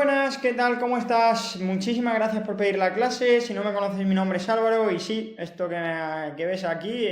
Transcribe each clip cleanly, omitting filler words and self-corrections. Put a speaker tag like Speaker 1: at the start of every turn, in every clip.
Speaker 1: Buenas, ¿qué tal? ¿Cómo estás? Muchísimas gracias por pedir la clase. Si no me conoces, mi nombre es Álvaro y sí, esto que ves aquí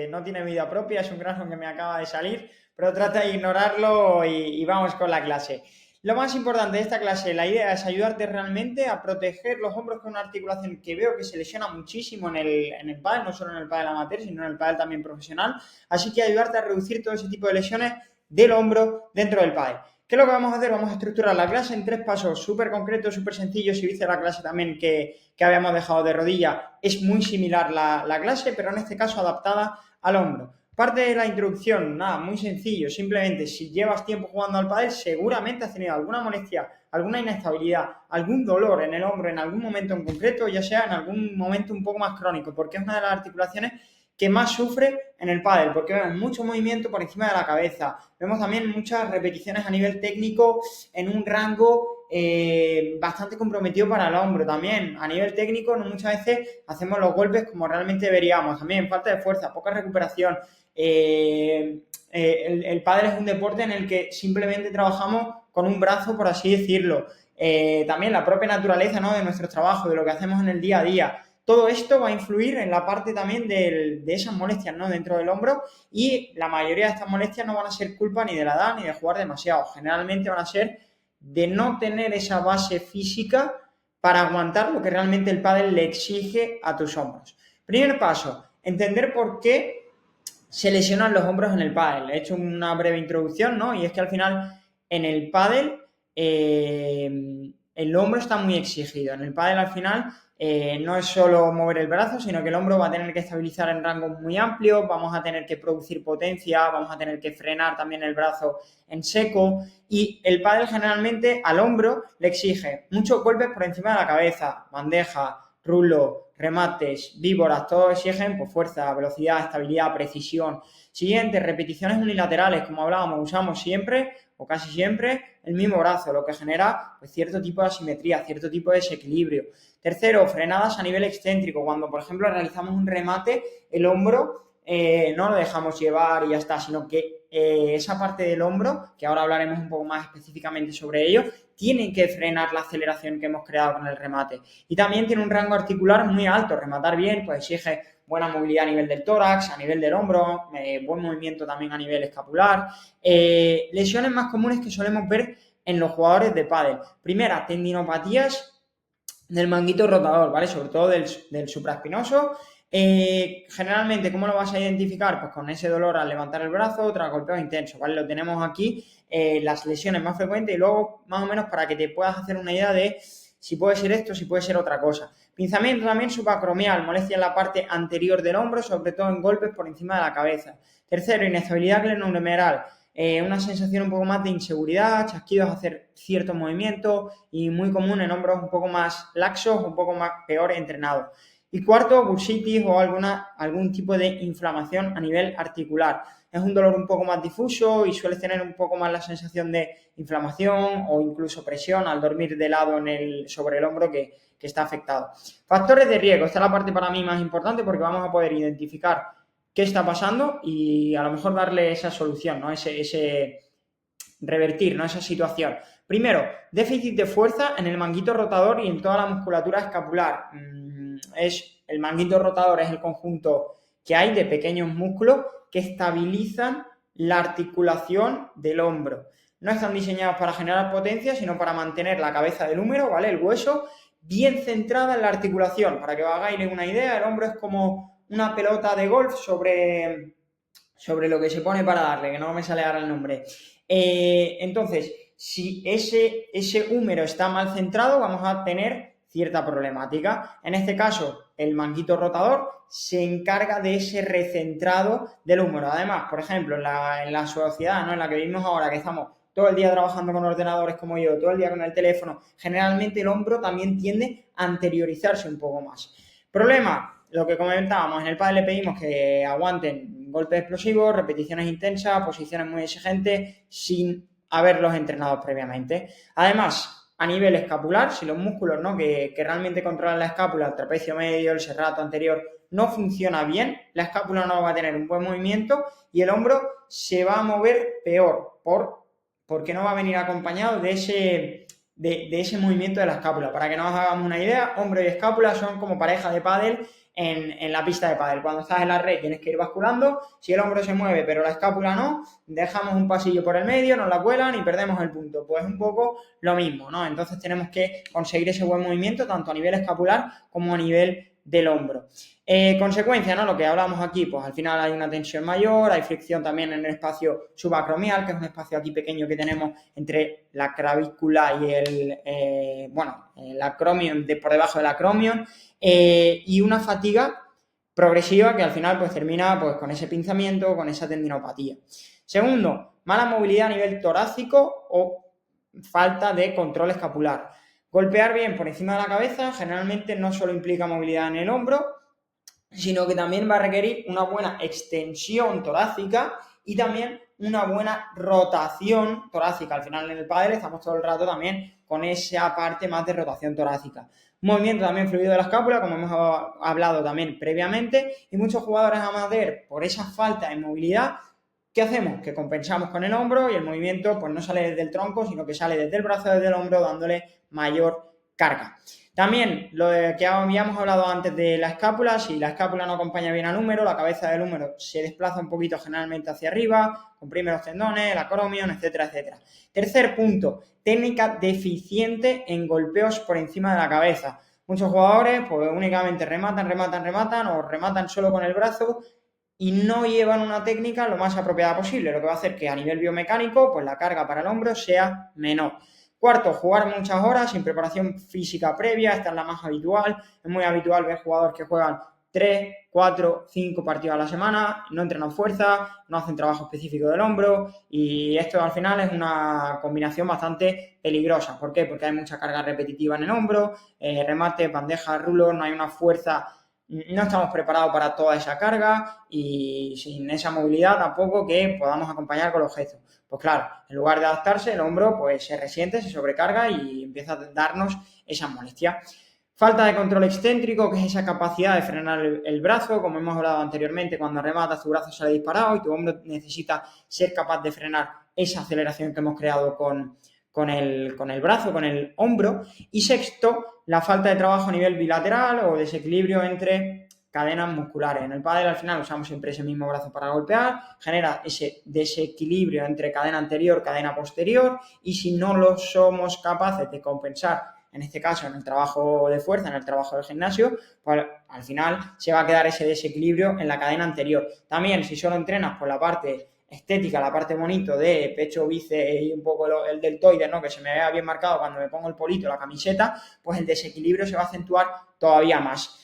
Speaker 1: no tiene vida propia, es un grano que me acaba de salir, pero trata de ignorarlo y vamos con la clase. Lo más importante de esta clase, la idea es ayudarte realmente a proteger los hombros con una articulación que veo que se lesiona muchísimo en el pádel, no solo en el pádel amateur, sino en el pádel también profesional. Así que ayudarte a reducir todo ese tipo de lesiones del hombro dentro del pádel. ¿Qué es lo que vamos a hacer? Vamos a estructurar la clase en 3 pasos súper concretos, súper sencillos. Si viste la clase también que habíamos dejado de rodilla, es muy similar la clase, pero en este caso adaptada al hombro. Parte de la introducción, nada, muy sencillo. Simplemente, si llevas tiempo jugando al pádel, seguramente has tenido alguna molestia, alguna inestabilidad, algún dolor en el hombro en algún momento en concreto, ya sea en algún momento un poco más crónico, porque es una de las articulaciones que más sufre en el pádel, porque vemos mucho movimiento por encima de la cabeza, vemos también muchas repeticiones a nivel técnico en un rango bastante comprometido para el hombro también. A nivel técnico, no muchas veces hacemos los golpes como realmente deberíamos. También falta de fuerza, poca recuperación. El pádel es un deporte en el que simplemente trabajamos con un brazo, por así decirlo. También la propia naturaleza, ¿no?, de nuestro trabajo, de lo que hacemos en el día a día. Todo esto va a influir en la parte también de esas molestias, ¿no?, dentro del hombro, y la mayoría de estas molestias no van a ser culpa ni de la edad ni de jugar demasiado. Generalmente van a ser de no tener esa base física para aguantar lo que realmente el pádel le exige a tus hombros. Primer paso, entender por qué se lesionan los hombros en el pádel. He hecho una breve introducción, ¿no? Y es que al final en el pádel el hombro está muy exigido. En el pádel al final no es solo mover el brazo, sino que el hombro va a tener que estabilizar en rangos muy amplios, vamos a tener que producir potencia, vamos a tener que frenar también el brazo en seco, y el pádel generalmente al hombro le exige muchos golpes por encima de la cabeza, bandeja, rulo, remates, víboras, todos exigen pues, fuerza, velocidad, estabilidad, precisión. Siguiente, repeticiones unilaterales, como hablábamos, usamos siempre o casi siempre el mismo brazo, lo que genera pues, cierto tipo de asimetría, cierto tipo de desequilibrio. Tercero, frenadas a nivel excéntrico, cuando por ejemplo realizamos un remate, el hombro no lo dejamos llevar y ya está, sino que esa parte del hombro, que ahora hablaremos un poco más específicamente sobre ello, tiene que frenar la aceleración que hemos creado con el remate. Y también tiene un rango articular muy alto. Rematar bien pues exige buena movilidad a nivel del tórax, a nivel del hombro, buen movimiento también a nivel escapular. Lesiones más comunes que solemos ver en los jugadores de pádel. Primera, tendinopatías del manguito rotador, ¿vale? Sobre todo del supraespinoso. Generalmente, ¿cómo lo vas a identificar? Pues con ese dolor al levantar el brazo tras golpeo intenso, ¿vale? Lo tenemos aquí, las lesiones más frecuentes, y luego más o menos para que te puedas hacer una idea de si puede ser esto, si puede ser otra cosa. Pinzamiento también subacromial, molestia en la parte anterior del hombro, sobre todo en golpes por encima de la cabeza. Tercero, inestabilidad glenohumeral, una sensación un poco más de inseguridad, chasquidos hacer ciertos movimientos y muy común en hombros un poco más laxos, un poco más peor entrenados. Y cuarto, bursitis o algún tipo de inflamación a nivel articular. Es un dolor un poco más difuso y sueles tener un poco más la sensación de inflamación o incluso presión al dormir de lado sobre el hombro que está afectado. Factores de riesgo. Esta es la parte para mí más importante porque vamos a poder identificar qué está pasando y a lo mejor darle esa solución, ¿no? Ese revertir, ¿no?, esa situación. Primero, déficit de fuerza en el manguito rotador y en toda la musculatura escapular. El manguito rotador es el conjunto que hay de pequeños músculos que estabilizan la articulación del hombro. No están diseñados para generar potencia, sino para mantener la cabeza del húmero, ¿vale?, el hueso, bien centrada en la articulación. Para que os hagáis una idea, el hombro es como una pelota de golf sobre lo que se pone para darle, que no me sale ahora el nombre. Entonces, si ese húmero está mal centrado, vamos a tener cierta problemática. En este caso, el manguito rotador se encarga de ese recentrado del húmero. Además, por ejemplo, en la sociedad, ¿no?, en la que vivimos ahora, que estamos todo el día trabajando con ordenadores como yo, todo el día con el teléfono, generalmente el hombro también tiende a anteriorizarse un poco más. Problema, lo que comentábamos, en el pádel le pedimos que aguanten golpes explosivos, repeticiones intensas, posiciones muy exigentes, sin haberlos entrenado previamente. Además, a nivel escapular, si los músculos, ¿no?, que realmente controlan la escápula, el trapecio medio, el serrato anterior, no funciona bien, la escápula no va a tener un buen movimiento y el hombro se va a mover peor, porque no va a venir acompañado de de ese movimiento de la escápula. Para que nos hagamos una idea, hombro y escápula son como pareja de pádel en la pista de pádel. Cuando estás en la red tienes que ir basculando, si el hombro se mueve pero la escápula no, dejamos un pasillo por el medio, nos la cuelan y perdemos el punto. Pues un poco lo mismo, ¿no? Entonces tenemos que conseguir ese buen movimiento tanto a nivel escapular como a nivel del hombro. Consecuencia, ¿no? Lo que hablamos aquí, pues al final hay una tensión mayor, hay fricción también en el espacio subacromial, que es un espacio aquí pequeño que tenemos entre la clavícula y el acromion, por debajo del acromion, y una fatiga progresiva que al final pues termina pues con ese pinzamiento, con esa tendinopatía. Segundo, mala movilidad a nivel torácico o falta de control escapular. Golpear bien por encima de la cabeza generalmente no solo implica movilidad en el hombro, sino que también va a requerir una buena extensión torácica y también una buena rotación torácica. Al final en el pádel estamos todo el rato también con esa parte más de rotación torácica. Movimiento también fluido de la escápula, como hemos hablado también previamente, y muchos jugadores amateur, por esa falta de movilidad, ¿qué hacemos? Que compensamos con el hombro y el movimiento pues no sale desde el tronco, sino que sale desde el brazo, desde el hombro, dándole mayor carga. También lo que habíamos hablado antes de la escápula, si la escápula no acompaña bien al húmero, la cabeza del húmero se desplaza un poquito generalmente hacia arriba, comprime los tendones, el acromion, etcétera, etcétera. Tercer punto, técnica deficiente en golpeos por encima de la cabeza. Muchos jugadores pues únicamente rematan o rematan solo con el brazo y no llevan una técnica lo más apropiada posible, lo que va a hacer que a nivel biomecánico pues la carga para el hombro sea menor. Cuarto, jugar muchas horas sin preparación física previa, esta es la más habitual. Es muy habitual ver jugadores que juegan 3, 4, 5 partidos a la semana, no entrenan fuerza, no hacen trabajo específico del hombro y esto al final es una combinación bastante peligrosa. ¿Por qué? Porque hay mucha carga repetitiva en el hombro, remate, bandeja, rulo, no hay una fuerza, no estamos preparados para toda esa carga y sin esa movilidad tampoco que podamos acompañar con los gestos. Pues claro, en lugar de adaptarse, el hombro pues se resiente, se sobrecarga y empieza a darnos esa molestia. Falta de control excéntrico, que es esa capacidad de frenar el brazo, como hemos hablado anteriormente, cuando rematas tu brazo sale disparado y tu hombro necesita ser capaz de frenar esa aceleración que hemos creado con el brazo, con el hombro. Y sexto, la falta de trabajo a nivel bilateral o desequilibrio entre cadenas musculares. En el pádel al final usamos siempre ese mismo brazo para golpear, genera ese desequilibrio entre cadena anterior, cadena posterior, y si no lo somos capaces de compensar, en este caso en el trabajo de fuerza, en el trabajo del gimnasio, pues al final se va a quedar ese desequilibrio en la cadena anterior. También si solo entrenas por la parte estética, la parte bonito de pecho, bíceps y un poco el deltoide, ¿no? Que se me vea bien marcado cuando me pongo el polito, la camiseta, pues el desequilibrio se va a acentuar todavía más.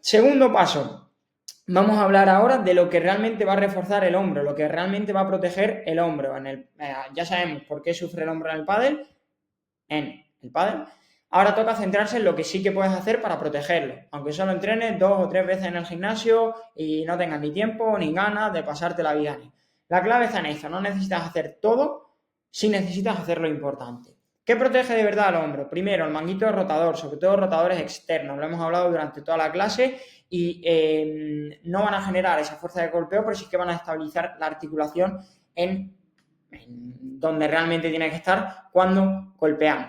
Speaker 1: Segundo paso, vamos a hablar ahora de lo que realmente va a reforzar el hombro, lo que realmente va a proteger el hombro. Ya sabemos por qué sufre el hombro en el pádel, Ahora toca centrarse en lo que sí que puedes hacer para protegerlo, aunque solo entrenes 2 o 3 veces en el gimnasio y no tengas ni tiempo ni ganas de pasarte la vida. La clave está en eso, no necesitas hacer todo, sí necesitas hacer lo importante. ¿Qué protege de verdad al hombro? Primero, el manguito rotador, sobre todo rotadores externos, lo hemos hablado durante toda la clase y no van a generar esa fuerza de golpeo, pero sí que van a estabilizar la articulación en donde realmente tiene que estar cuando golpeamos.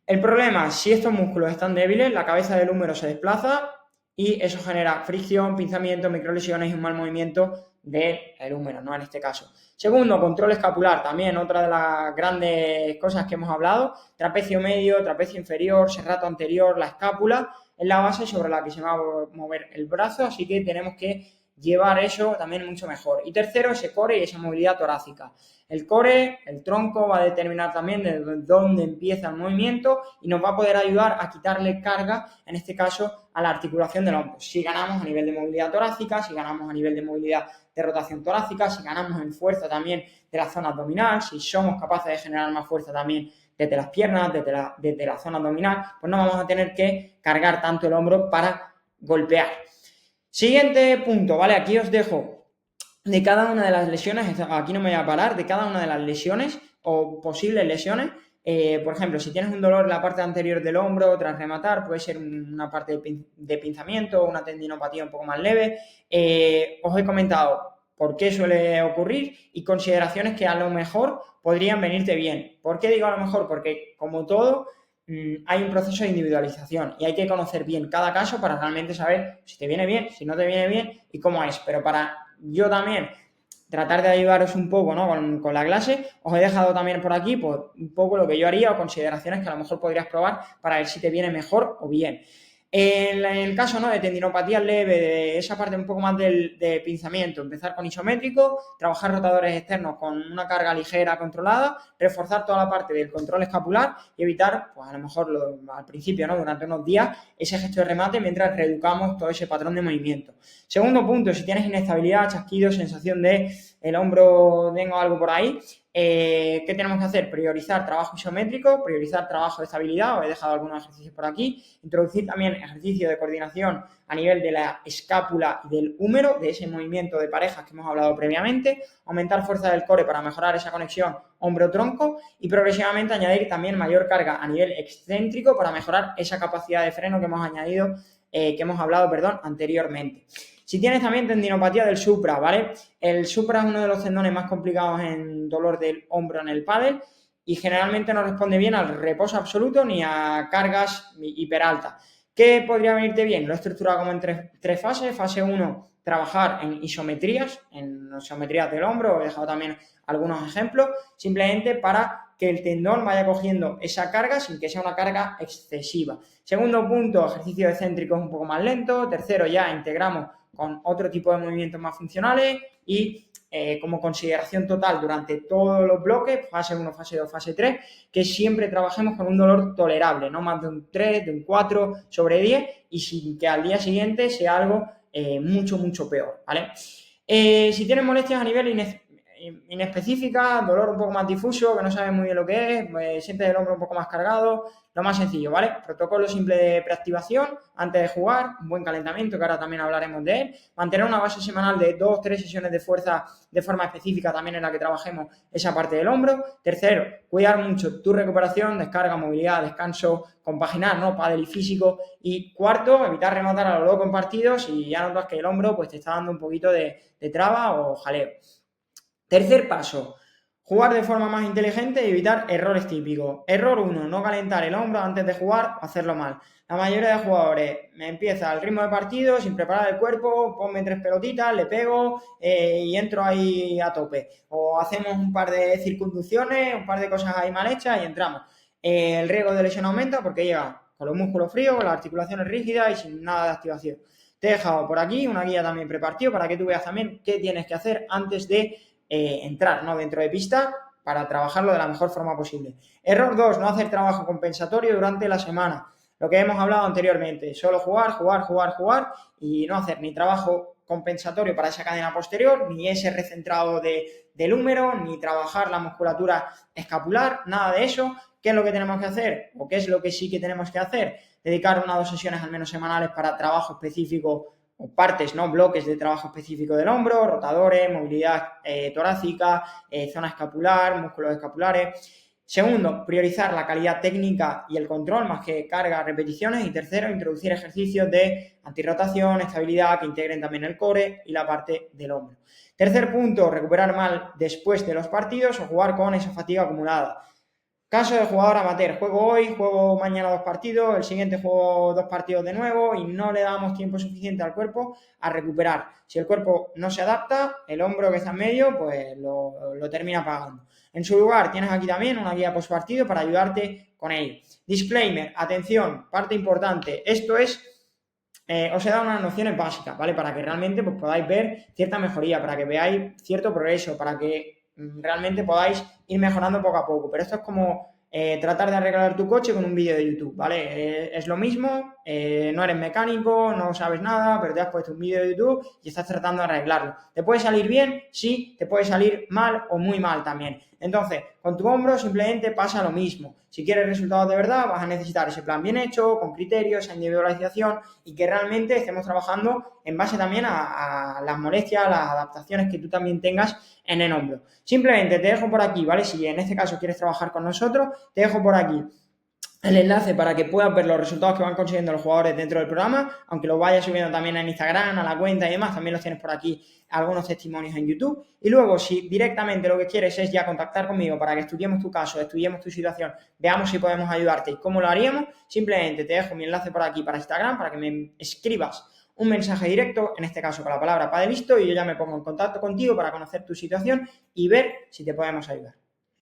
Speaker 1: El problema, si estos músculos están débiles, la cabeza del húmero se desplaza y eso genera fricción, pinzamiento, microlesiones y un mal movimiento del húmero, ¿no? En este caso. Segundo, control escapular, también otra de las grandes cosas que hemos hablado, trapecio medio, trapecio inferior, serrato anterior, la escápula, es la base sobre la que se va a mover el brazo, así que tenemos que llevar eso también mucho mejor. Y tercero, ese core y esa movilidad torácica. El core, el tronco, va a determinar también de dónde empieza el movimiento y nos va a poder ayudar a quitarle carga, en este caso, a la articulación del hombro. Si ganamos a nivel de movilidad torácica, si ganamos a nivel de movilidad de rotación torácica, si ganamos en fuerza también de la zona abdominal, si somos capaces de generar más fuerza también desde las piernas, desde la zona abdominal, pues no vamos a tener que cargar tanto el hombro para golpear. Siguiente punto, ¿vale? Aquí os dejo de cada una de las lesiones, aquí no me voy a parar, de cada una de las lesiones o posibles lesiones. Por ejemplo, si tienes un dolor en la parte anterior del hombro tras rematar, puede ser una parte de pinzamiento, una tendinopatía un poco más leve. Os he comentado por qué suele ocurrir y consideraciones que a lo mejor podrían venirte bien. ¿Por qué digo a lo mejor? Porque como todo, hay un proceso de individualización y hay que conocer bien cada caso para realmente saber si te viene bien, si no te viene bien y cómo es. Pero para yo también tratar de ayudaros un poco, ¿no? con la clase, os he dejado también por aquí pues, un poco lo que yo haría o consideraciones que a lo mejor podrías probar para ver si te viene mejor o bien. En el caso, ¿no?, de tendinopatía leve, de esa parte un poco más de pinzamiento, empezar con isométrico, trabajar rotadores externos con una carga ligera controlada, reforzar toda la parte del control escapular y evitar, pues a lo mejor al principio, ¿no?, durante unos días, ese gesto de remate mientras reeducamos todo ese patrón de movimiento. Segundo punto, si tienes inestabilidad, chasquido, sensación de el hombro, tengo algo por ahí, ¿qué tenemos que hacer? Priorizar trabajo isométrico, priorizar trabajo de estabilidad, os he dejado algunos ejercicios por aquí, introducir también ejercicio de coordinación a nivel de la escápula y del húmero, de ese movimiento de parejas que hemos hablado previamente, aumentar fuerza del core para mejorar esa conexión hombro-tronco y progresivamente añadir también mayor carga a nivel excéntrico para mejorar esa capacidad de freno que hemos añadido, que hemos hablado, anteriormente. Si tienes también tendinopatía del supra, ¿vale? El supra es uno de los tendones más complicados en dolor del hombro en el pádel y generalmente no responde bien al reposo absoluto ni a cargas hiperaltas. ¿Qué podría venirte bien? Lo he estructurado como en tres fases. Fase 1, trabajar en isometrías del hombro. He dejado también algunos ejemplos, simplemente para que el tendón vaya cogiendo esa carga sin que sea una carga excesiva. Segundo punto, ejercicio excéntrico un poco más lento. Tercero, ya integramos con otro tipo de movimientos más funcionales y como consideración total durante todos los bloques, fase 1, fase 2, fase 3, que siempre trabajemos con un dolor tolerable, no más de un 3, de un 4 sobre 10 y sin que al día siguiente sea algo mucho, mucho peor, ¿vale? Si tienes molestias a nivel inespecífica, dolor un poco más difuso, que no sabes muy bien lo que es, pues sientes el hombro un poco más cargado, lo más sencillo, ¿vale? Protocolo simple de preactivación antes de jugar, un buen calentamiento, que ahora también hablaremos de él, mantener una base semanal de 2-3 sesiones de fuerza de forma específica también en la que trabajemos esa parte del hombro. Tercero, cuidar mucho tu recuperación, descarga, movilidad, descanso, compaginar, ¿no?, pádel y físico. Y cuarto, evitar rematar a lo loco en partidos si ya notas que el hombro pues te está dando un poquito de traba o jaleo. Tercer paso, jugar de forma más inteligente y evitar errores típicos. Error 1, no calentar el hombro antes de jugar o hacerlo mal. La mayoría de jugadores empieza al ritmo de partido, sin preparar el cuerpo, ponme 3 pelotitas, le pego y entro ahí a tope. O hacemos un par de circunducciones, un par de cosas ahí mal hechas y entramos. El riesgo de lesión aumenta porque llega con los músculos fríos, con las articulaciones rígidas y sin nada de activación. Te he dejado por aquí una guía también prepartido para que tú veas también qué tienes que hacer antes de entrar, ¿no?, dentro de pista para trabajarlo de la mejor forma posible. Error 2, no hacer trabajo compensatorio durante la semana. Lo que hemos hablado anteriormente, solo jugar y no hacer ni trabajo compensatorio para esa cadena posterior, ni ese recentrado del húmero, ni trabajar la musculatura escapular, nada de eso. ¿Qué es lo que tenemos que hacer? ¿O qué es lo que sí que tenemos que hacer? Dedicar 1 o 2 sesiones al menos semanales para trabajo específico o partes, ¿no?, bloques de trabajo específico del hombro, rotadores, movilidad torácica, zona escapular, músculos escapulares. Segundo, priorizar la calidad técnica y el control más que carga, repeticiones. Y tercero, introducir ejercicios de antirrotación, estabilidad, que integren también el core y la parte del hombro. Tercer punto, recuperar mal después de los partidos o jugar con esa fatiga acumulada. Caso de jugador amateur, juego hoy, juego mañana 2 partidos, el siguiente juego 2 partidos de nuevo y no le damos tiempo suficiente al cuerpo a recuperar. Si el cuerpo no se adapta, el hombro que está en medio pues lo termina pagando. En su lugar tienes aquí también una guía post partido para ayudarte con ello. Disclaimer, atención, parte importante, esto es, os he dado unas nociones básicas, ¿vale? Para que realmente pues, podáis ver cierta mejoría, para que veáis cierto progreso, para que realmente podáis ir mejorando poco a poco, pero esto es como tratar de arreglar tu coche con un vídeo de YouTube, ¿vale? Es lo mismo, no eres mecánico, no sabes nada, pero te has puesto un vídeo de YouTube y estás tratando de arreglarlo. ¿Te puede salir bien? Sí, te puede salir mal o muy mal también. Entonces, con tu hombro simplemente pasa lo mismo. Si quieres resultados de verdad, vas a necesitar ese plan bien hecho, con criterios, esa individualización y que realmente estemos trabajando en base también a las molestias, a las adaptaciones que tú también tengas en el hombro. Simplemente te dejo por aquí, ¿vale? Si en este caso quieres trabajar con nosotros, te dejo por aquí el enlace para que puedas ver los resultados que van consiguiendo los jugadores dentro del programa, aunque los vayas subiendo también en Instagram, a la cuenta y demás, también los tienes por aquí algunos testimonios en YouTube. Y luego, si directamente lo que quieres es ya contactar conmigo para que estudiemos tu caso, estudiemos tu situación, veamos si podemos ayudarte y cómo lo haríamos, simplemente te dejo mi enlace por aquí para Instagram para que me escribas un mensaje directo, en este caso con la palabra Padelisto, y yo ya me pongo en contacto contigo para conocer tu situación y ver si te podemos ayudar.